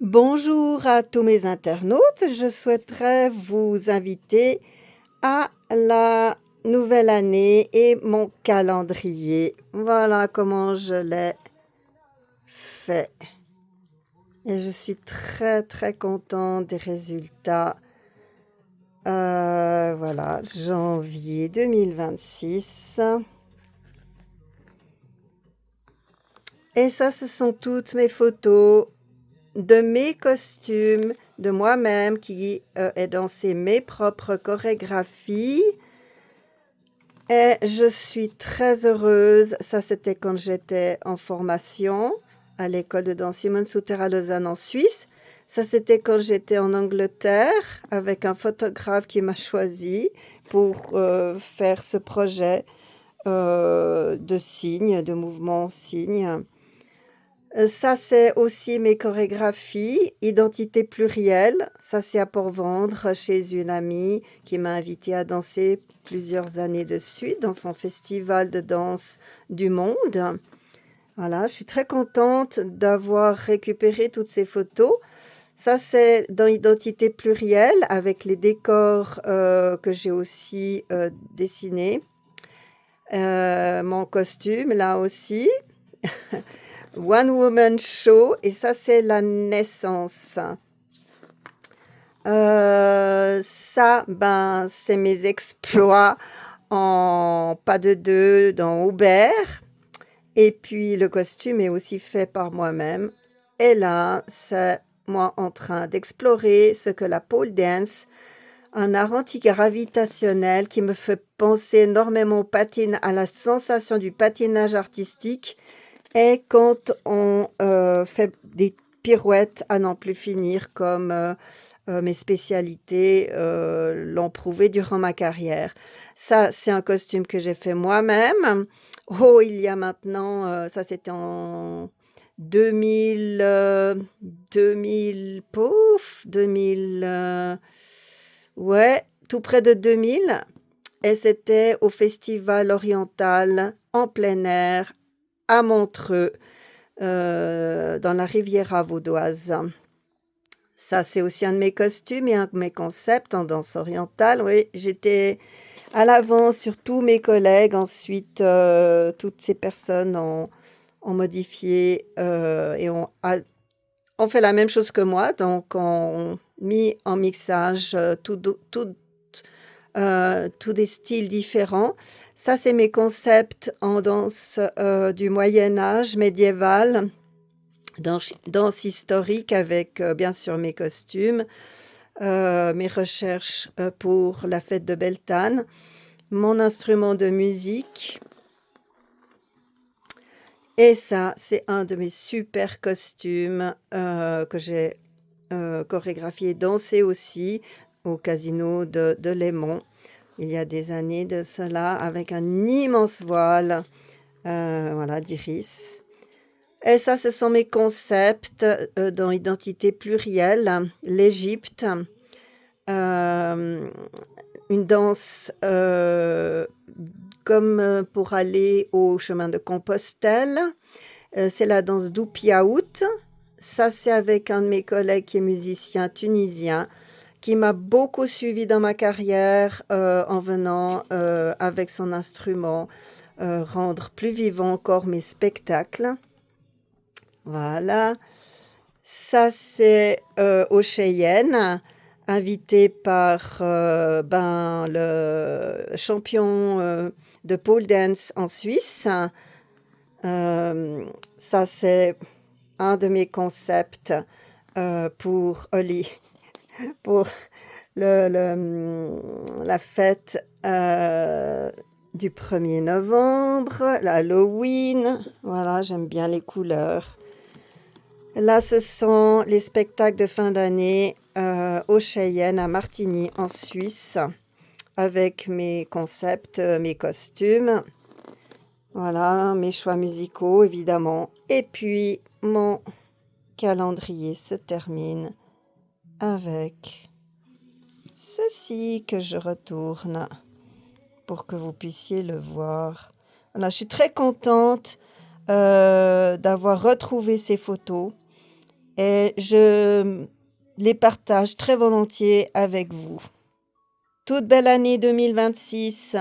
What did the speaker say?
Bonjour à tous mes internautes, je souhaiterais vous inviter à la nouvelle année et mon calendrier. Voilà comment je l'ai fait. Et je suis très très contente des résultats. Voilà, janvier 2026. Et ça, ce sont toutes mes photos de mes costumes, de moi-même qui ai dansé mes propres chorégraphies. Et je suis très heureuse. Ça, c'était quand j'étais en formation à l'école de danse Simone Souter à Lausanne en Suisse. Ça, c'était quand j'étais en Angleterre avec un photographe qui m'a choisi pour faire ce projet de signes, de mouvements signes. Ça, c'est aussi mes chorégraphies, identité plurielle. Ça, c'est à Port-Vendre chez une amie qui m'a invitée à danser plusieurs années de suite dans son festival de danse du monde. Voilà, je suis très contente d'avoir récupéré toutes ces photos. Ça, c'est dans identité plurielle avec les décors que j'ai aussi dessinés. Mon costume, là aussi. One Woman Show, et ça, c'est la naissance. Ça, ben, c'est mes exploits en pas de deux dans Aubert. Et puis, le costume est aussi fait par moi-même. Et là, c'est moi en train d'explorer ce que la pole dance, un art antigravitationnel qui me fait penser énormément à la sensation du patinage artistique. Et quand on fait des pirouettes à n'en plus finir, comme mes spécialités l'ont prouvé durant ma carrière. Ça, c'est un costume que j'ai fait moi-même. Oh, il y a maintenant, ça c'était en 2000, 2000, pouf, 2000, ouais, tout près de 2000. Et c'était au Festival oriental en plein air à Montreux, dans la Riviera vaudoise. Ça, c'est aussi un de mes costumes et un de mes concepts en danse orientale. Oui, j'étais à l'avant sur tous mes collègues. Ensuite, toutes ces personnes ont modifié et ont fait la même chose que moi. Donc, ont mis en mixage tous des styles différents. Ça, c'est mes concepts en danse du Moyen Âge médiéval, danse historique avec bien sûr mes costumes, mes recherches pour la fête de Beltane, mon instrument de musique. Et ça, c'est un de mes super costumes que j'ai chorégraphié et dansé aussi au casino de Lémont. Il y a des années de cela, avec un immense voile, voilà, d'iris. Et ça, ce sont mes concepts dans Identité plurielle, l'Égypte, une danse comme pour aller au chemin de Compostelle. C'est la danse d'Oupiaout. Ça, c'est avec un de mes collègues qui est musicien tunisien, qui m'a beaucoup suivi dans ma carrière en venant avec son instrument rendre plus vivant encore mes spectacles. Voilà. Ça, c'est au Cheyenne, invité par ben, le champion de pole dance en Suisse. Ça, c'est un de mes concepts pour Oli, pour la fête du 1er novembre, l'Halloween. Voilà, j'aime bien les couleurs. Là, ce sont les spectacles de fin d'année au Cheyenne à Martigny en Suisse, avec mes concepts, mes costumes. Voilà, mes choix musicaux évidemment. Et puis, mon calendrier se termine avec ceci que je retourne pour que vous puissiez le voir. Voilà, je suis très contente d'avoir retrouvé ces photos. et je les partage très volontiers avec vous. Toute belle année 2026.